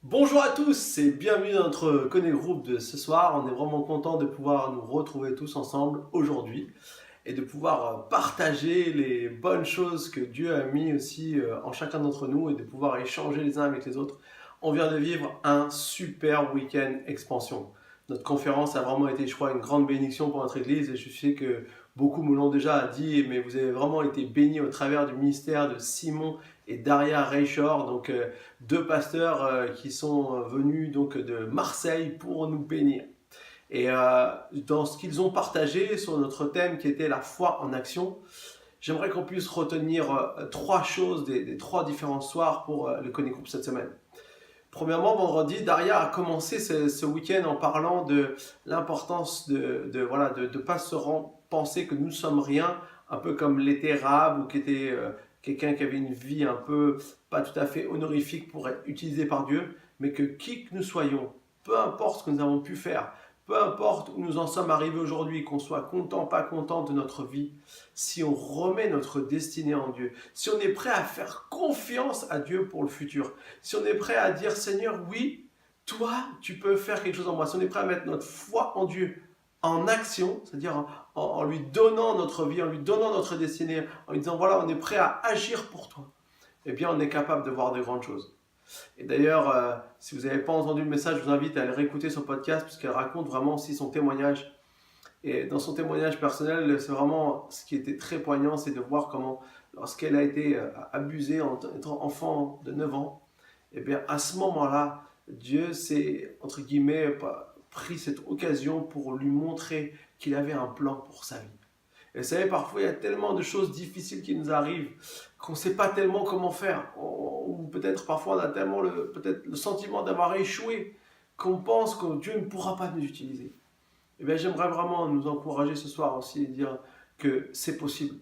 Bonjour à tous et bienvenue dans notre Connect Group de ce soir. On est vraiment content de pouvoir nous retrouver tous ensemble aujourd'hui et de pouvoir partager les bonnes choses que Dieu a mis aussi en chacun d'entre nous et de pouvoir échanger les uns avec les autres. On vient de vivre un super week-end expansion. Notre conférence a vraiment été, je crois, une grande bénédiction pour notre Église et je sais que beaucoup me l'ont déjà dit, mais vous avez vraiment été bénis au travers du ministère de Simon et Daria Reichor, donc deux pasteurs qui sont venus donc de Marseille pour nous bénir. Et dans ce qu'ils ont partagé sur notre thème qui était la foi en action, j'aimerais qu'on puisse retenir trois choses des trois différents soirs pour le Connect Group cette semaine. Premièrement, vendredi, Daria a commencé ce week-end en parlant de l'importance de pas penser que nous ne sommes rien, un peu comme l'était Rahab ou qui était quelqu'un qui avait une vie un peu pas tout à fait honorifique pour être utilisé par Dieu, mais que qui que nous soyons, peu importe ce que nous avons pu faire, peu importe où nous en sommes arrivés aujourd'hui, qu'on soit content, pas content de notre vie, si on remet notre destinée en Dieu, si on est prêt à faire confiance à Dieu pour le futur, si on est prêt à dire Seigneur, oui, toi, tu peux faire quelque chose en moi, si on est prêt à mettre notre foi en Dieu en action, c'est-à-dire en lui donnant notre vie, en lui donnant notre destinée, en lui disant voilà, on est prêt à agir pour toi, eh bien on est capable de voir de grandes choses. Et d'ailleurs, si vous n'avez pas entendu le message, je vous invite à aller réécouter son podcast puisqu'elle raconte vraiment aussi son témoignage. Et dans son témoignage personnel, c'est vraiment ce qui était très poignant, c'est de voir comment, lorsqu'elle a été abusée en étant enfant de 9 ans, et bien à ce moment-là, Dieu s'est, entre guillemets, pris cette occasion pour lui montrer qu'il avait un plan pour sa vie. Et vous savez, parfois, il y a tellement de choses difficiles qui nous arrivent qu'on ne sait pas tellement comment faire. Ou peut-être parfois, on a tellement peut-être le sentiment d'avoir échoué qu'on pense que Dieu ne pourra pas nous utiliser. Eh bien, j'aimerais vraiment nous encourager ce soir aussi et dire que c'est possible.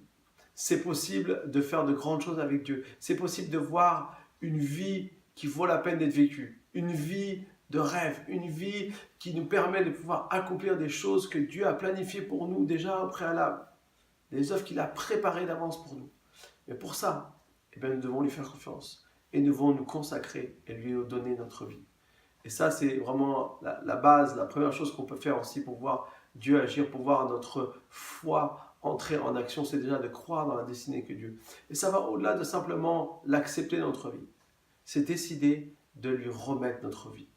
C'est possible de faire de grandes choses avec Dieu. C'est possible de voir une vie qui vaut la peine d'être vécue. Une vie de rêve. Une vie qui nous permet de pouvoir accomplir des choses que Dieu a planifiées pour nous déjà au préalable. Des œuvres qu'il a préparées d'avance pour nous. Mais pour ça, eh bien, nous devons lui faire confiance. Et nous devons nous consacrer et lui donner notre vie. Et ça, c'est vraiment la base, la première chose qu'on peut faire aussi pour voir Dieu agir, pour voir notre foi entrer en action, c'est déjà de croire dans la destinée que Dieu. Et ça va au-delà de simplement l'accepter dans notre vie. C'est décider de lui remettre notre vie,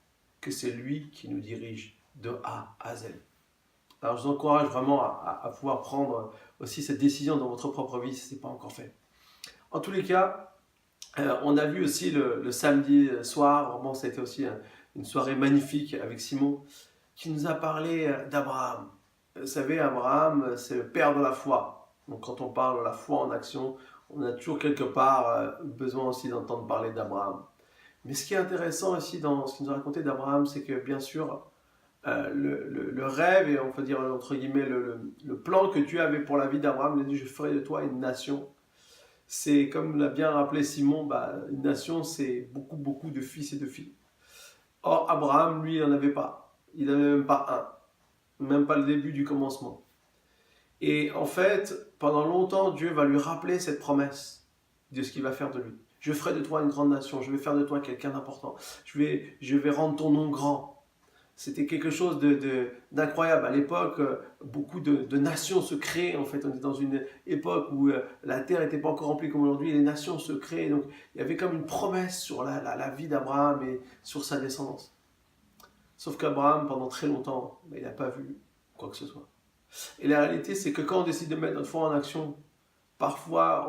que c'est lui qui nous dirige de A à Z. Alors je vous encourage vraiment à pouvoir prendre aussi cette décision dans votre propre vie si ce n'est pas encore fait. En tous les cas, on a vu aussi le samedi soir, vraiment ça a été aussi une soirée magnifique avec Simon, qui nous a parlé d'Abraham. Vous savez, Abraham, c'est le père de la foi. Donc quand on parle de la foi en action, on a toujours quelque part besoin aussi d'entendre parler d'Abraham. Mais ce qui est intéressant aussi dans ce qu'il nous a raconté d'Abraham, c'est que bien sûr, le rêve, et on peut dire entre guillemets le plan que Dieu avait pour la vie d'Abraham, il a dit je ferai de toi une nation. C'est comme l'a bien rappelé Simon, une nation c'est beaucoup de fils et de filles. Or Abraham, lui, il n'en avait pas. Il n'avait même pas même pas le début du commencement. Et en fait, pendant longtemps, Dieu va lui rappeler cette promesse de ce qu'il va faire de lui. Je ferai de toi une grande nation, je vais faire de toi quelqu'un d'important, je vais rendre ton nom grand. C'était quelque chose d'incroyable. À l'époque, beaucoup de nations se créaient. En fait, on est dans une époque où la terre n'était pas encore remplie comme aujourd'hui. Les nations se créaient. Donc, il y avait comme une promesse sur la vie d'Abraham et sur sa descendance. Sauf qu'Abraham, pendant très longtemps, il n'a pas vu quoi que ce soit. Et la réalité, c'est que quand on décide de mettre notre foi en action, parfois,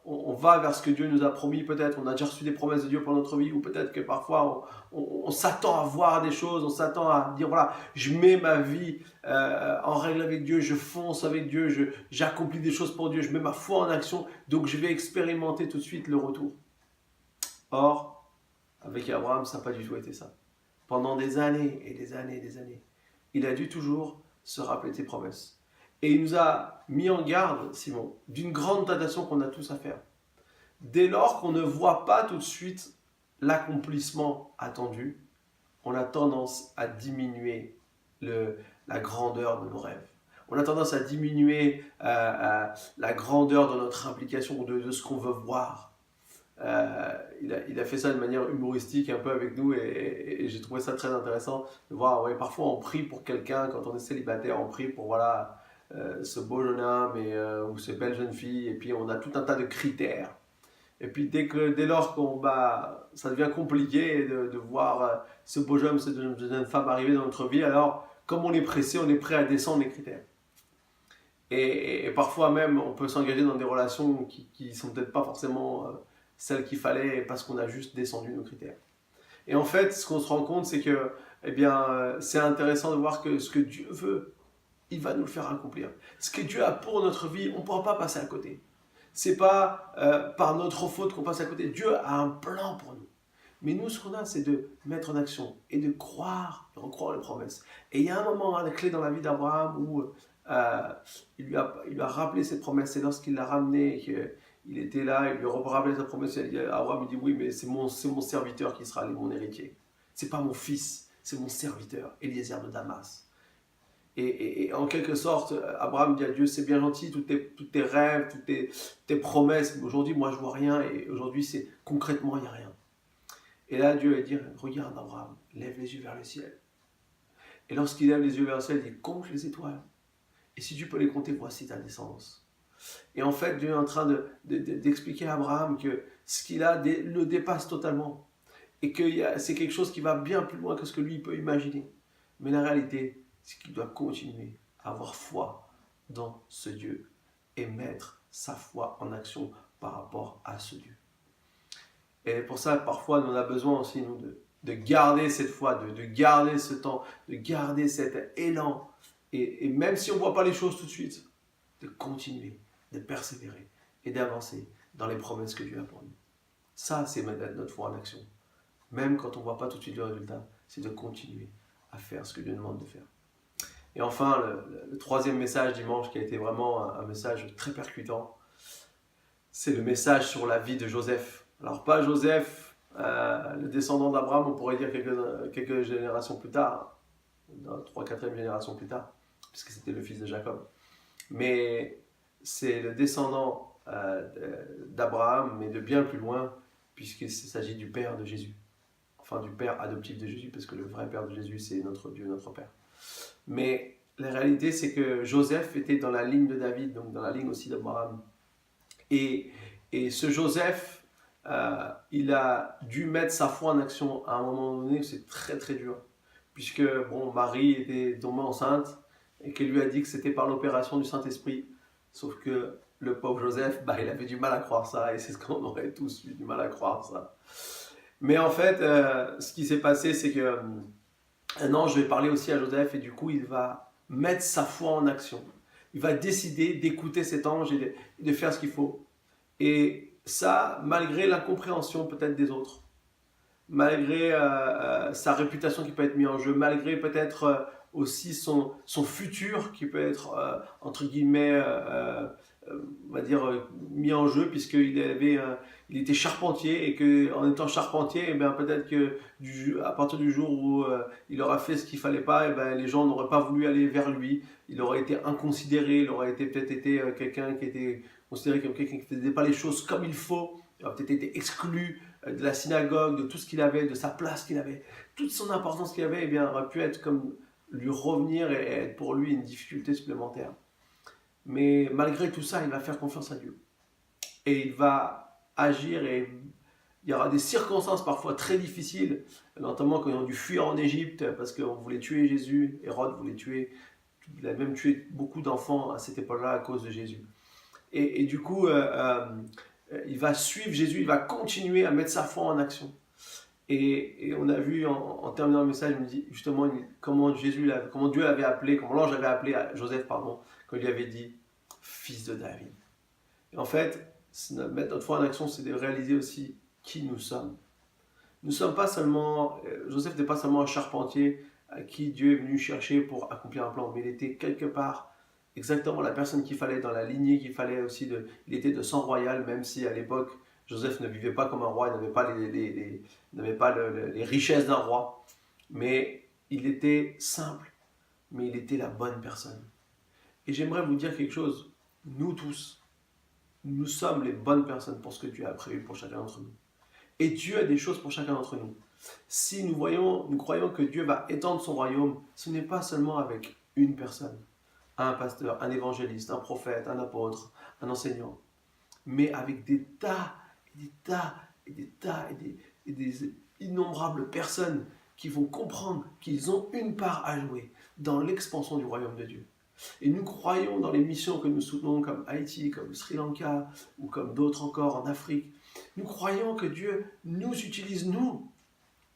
on va vers ce que Dieu nous a promis, peut-être. On a déjà reçu des promesses de Dieu pour notre vie, ou peut-être que parfois, on s'attend à voir des choses, on s'attend à dire, voilà, je mets ma vie en règle avec Dieu, je fonce avec Dieu, j'accomplis des choses pour Dieu, je mets ma foi en action, donc je vais expérimenter tout de suite le retour. Or, avec Abraham, ça n'a pas du tout été ça. Pendant des années et des années et des années, il a dû toujours se rappeler de ses promesses. Et il nous a mis en garde, Simon, d'une grande tentation qu'on a tous à faire. Dès lors qu'on ne voit pas tout de suite l'accomplissement attendu, on a tendance à diminuer la grandeur de nos rêves. On a tendance à diminuer la grandeur de notre implication, de ce qu'on veut voir. il a fait ça de manière humoristique un peu avec nous et j'ai trouvé ça très intéressant de voir, ouais, parfois on prie pour quelqu'un quand on est célibataire, on prie pour voilà, ce beau jeune homme ou cette belle jeune fille et puis on a tout un tas de critères. Et puis dès lors qu'on ça devient compliqué de voir ce beau jeune, cette jeune femme arriver dans notre vie, alors comme on est pressé, on est prêt à descendre les critères. Et parfois même, on peut s'engager dans des relations qui sont peut-être pas forcément celles qu'il fallait parce qu'on a juste descendu nos critères. Et en fait, ce qu'on se rend compte, c'est que, eh bien, c'est intéressant de voir que ce que Dieu veut, il va nous le faire accomplir. Ce que Dieu a pour notre vie, on ne pourra pas passer à côté. C'est pas par notre faute qu'on passe à côté. Dieu a un plan pour nous. Mais nous, ce qu'on a, c'est de mettre en action et de croire, de recroire les promesses. Et il y a un moment, la clé dans la vie d'Abraham où il lui a rappelé cette promesse. C'est lorsqu'il l'a ramené, qu'il était là, il lui a rappelé sa promesse. Abraham il dit, oui, mais c'est mon serviteur qui sera mon héritier. C'est pas mon fils, c'est mon serviteur, Eliezer de Damas. Et en quelque sorte, Abraham dit à Dieu, c'est bien gentil, tous tes rêves, toutes tes promesses, mais aujourd'hui, moi, je vois rien, et aujourd'hui, c'est concrètement, il n'y a rien. Et là, Dieu va dire, regarde Abraham, lève les yeux vers le ciel. Et lorsqu'il lève les yeux vers le ciel, il dit, compte les étoiles. Et si tu peux les compter, voici ta descendance. Et en fait, Dieu est en train d'expliquer à Abraham que ce qu'il a le dépasse totalement. Et que c'est quelque chose qui va bien plus loin que ce que lui peut imaginer. Mais la réalité, c'est qu'il doit continuer à avoir foi dans ce Dieu et mettre sa foi en action par rapport à ce Dieu. Et pour ça, parfois, on a besoin aussi nous, de garder cette foi, de garder ce temps, de garder cet élan. Et même si on ne voit pas les choses tout de suite, de continuer, de persévérer et d'avancer dans les promesses que Dieu a pour nous. Ça, c'est mettre notre foi en action. Même quand on ne voit pas tout de suite le résultat, c'est de continuer à faire ce que Dieu demande de faire. Et enfin, le troisième message dimanche qui a été vraiment un message très percutant, c'est le message sur la vie de Joseph. Alors pas Joseph, le descendant d'Abraham, on pourrait dire quelques générations plus tard, 3-4e génération plus tard, puisque c'était le fils de Jacob. Mais c'est le descendant d'Abraham, mais de bien plus loin, puisqu'il s'agit du père de Jésus. Enfin, du père adoptif de Jésus, parce que le vrai père de Jésus, c'est notre Dieu, notre Père. Mais la réalité, c'est que Joseph était dans la ligne de David, donc dans la ligne aussi d'Abraham. Et ce Joseph, il a dû mettre sa foi en action à un moment donné, c'est très très dur. Puisque Marie était tombée enceinte et qu'elle lui a dit que c'était par l'opération du Saint-Esprit. Sauf que le pauvre Joseph, il avait du mal à croire ça, et c'est ce qu'on aurait tous eu du mal à croire ça. Mais en fait, ce qui s'est passé, c'est que un ange va parler aussi à Joseph et du coup, il va mettre sa foi en action. Il va décider d'écouter cet ange et de faire ce qu'il faut. Et ça, malgré l'incompréhension peut-être des autres, malgré sa réputation qui peut être mise en jeu, malgré peut-être aussi son futur qui peut être, entre guillemets, on va dire, mis en jeu, puisqu'il il était charpentier, et qu'en étant charpentier, eh bien, peut-être qu'à partir du jour où il aura fait ce qu'il ne fallait pas, eh bien, les gens n'auraient pas voulu aller vers lui, il aurait été inconsidéré, il aurait peut-être été quelqu'un qui était considéré comme quelqu'un qui ne faisait pas les choses comme il faut, il aurait peut-être été exclu de la synagogue, de tout ce qu'il avait, de sa place qu'il avait, toute son importance qu'il avait, eh bien, aurait pu être comme lui revenir et être pour lui une difficulté supplémentaire. Mais malgré tout ça, il va faire confiance à Dieu. Et il va agir, et il y aura des circonstances parfois très difficiles, notamment quand ils ont dû fuir en Égypte parce qu'on voulait tuer Jésus. Hérode voulait tuer, il a même tué beaucoup d'enfants à cette époque-là à cause de Jésus. Et du coup, il va suivre Jésus, il va continuer à mettre sa foi en action. Et on a vu en terminant le message, justement comment Dieu l'avait appelé, comment l'ange avait appelé Joseph, quand il lui avait dit fils de David. Et en fait, mettre notre foi en action, c'est de réaliser aussi qui nous sommes. Nous sommes pas seulement, Joseph n'était pas seulement un charpentier à qui Dieu est venu chercher pour accomplir un plan, mais il était quelque part exactement la personne qu'il fallait, dans la lignée qu'il fallait aussi. Il était de sang royal, même si à l'époque, Joseph ne vivait pas comme un roi, il n'avait pas les richesses d'un roi. Mais il était simple, mais il était la bonne personne. Et j'aimerais vous dire quelque chose, nous tous, nous sommes les bonnes personnes pour ce que Dieu a prévu pour chacun d'entre nous. Et Dieu a des choses pour chacun d'entre nous. Si nous croyons que Dieu va étendre son royaume, ce n'est pas seulement avec une personne, un pasteur, un évangéliste, un prophète, un apôtre, un enseignant, mais avec des tas et des tas et des tas et des innombrables personnes qui vont comprendre qu'ils ont une part à jouer dans l'expansion du royaume de Dieu. Et nous croyons dans les missions que nous soutenons comme Haïti, comme Sri Lanka ou comme d'autres encore en Afrique. Nous croyons que Dieu nous utilise, nous,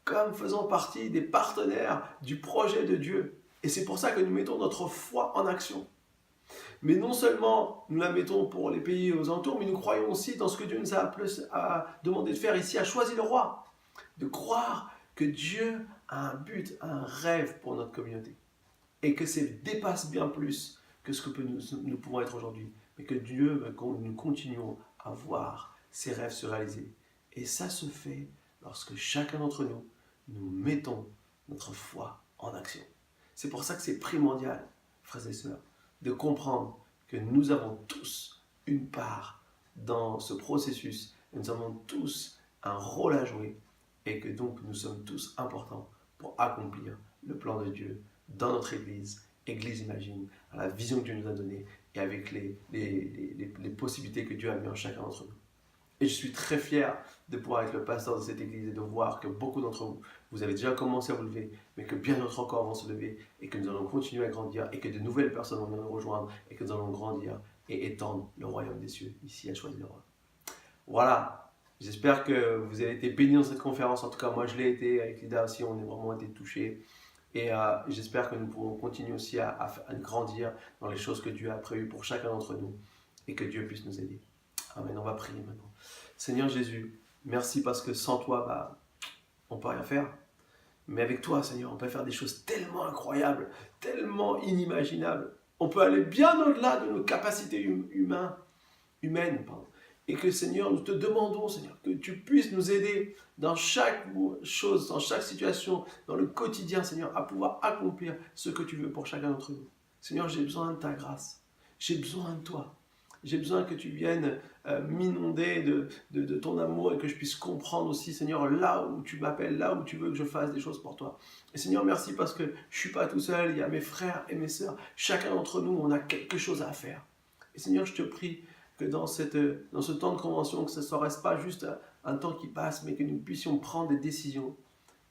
comme faisant partie des partenaires du projet de Dieu. Et c'est pour ça que nous mettons notre foi en action. Mais non seulement nous la mettons pour les pays aux alentours, mais nous croyons aussi dans ce que Dieu nous a demandé de faire ici, a choisi le roi. De croire que Dieu a un but, un rêve pour notre communauté. Et que ça dépasse bien plus que ce que nous pouvons être aujourd'hui. Mais que Dieu veut que nous continuons à voir ces rêves se réaliser. Et ça se fait lorsque chacun d'entre nous, nous mettons notre foi en action. C'est pour ça que c'est primordial, frères et sœurs, de comprendre que nous avons tous une part dans ce processus. Nous avons tous un rôle à jouer et que donc nous sommes tous importants pour accomplir le plan de Dieu dans notre Église, Église Imagine, à la vision que Dieu nous a donnée et avec les possibilités que Dieu a mis en chacun d'entre nous. Et je suis très fier de pouvoir être le pasteur de cette Église et de voir que beaucoup d'entre vous, vous avez déjà commencé à vous lever, mais que bien d'autres encore vont se lever et que nous allons continuer à grandir et que de nouvelles personnes vont nous rejoindre et que nous allons grandir et étendre le royaume des cieux ici à Choisy-le-Roi. Voilà, j'espère que vous avez été bénis dans cette conférence. En tout cas, moi je l'ai été, avec Lida aussi, on a vraiment été touchés. Et j'espère que nous pourrons continuer aussi à grandir dans les choses que Dieu a prévues pour chacun d'entre nous et que Dieu puisse nous aider. Amen, on va prier maintenant. Seigneur Jésus, merci parce que sans toi, on ne peut rien faire. Mais avec toi, Seigneur, on peut faire des choses tellement incroyables, tellement inimaginables. On peut aller bien au-delà de nos capacités humaines. Et que, Seigneur, nous te demandons, Seigneur, que tu puisses nous aider dans chaque chose, dans chaque situation, dans le quotidien, Seigneur, à pouvoir accomplir ce que tu veux pour chacun d'entre nous. Seigneur, j'ai besoin de ta grâce. J'ai besoin de toi. J'ai besoin que tu viennes m'inonder de ton amour et que je puisse comprendre aussi, Seigneur, là où tu m'appelles, là où tu veux que je fasse des choses pour toi. Et Seigneur, merci parce que je ne suis pas tout seul, il y a mes frères et mes sœurs. Chacun d'entre nous, on a quelque chose à faire. Et Seigneur, je te prie que dans ce temps de convention, que ce ne reste pas juste un temps qui passe, mais que nous puissions prendre des décisions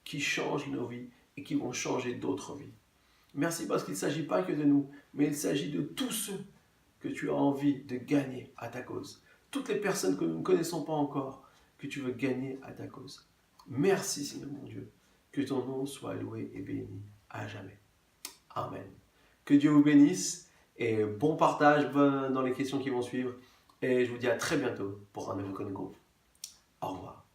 qui changent nos vies et qui vont changer d'autres vies. Merci parce qu'il ne s'agit pas que de nous, mais il s'agit de tous ceux que tu as envie de gagner à ta cause. Toutes les personnes que nous ne connaissons pas encore, que tu veux gagner à ta cause. Merci Seigneur mon Dieu, que ton nom soit loué et béni à jamais. Amen. Que Dieu vous bénisse et bon partage dans les questions qui vont suivre. Et je vous dis à très bientôt pour un nouveau Connect Group. Au revoir.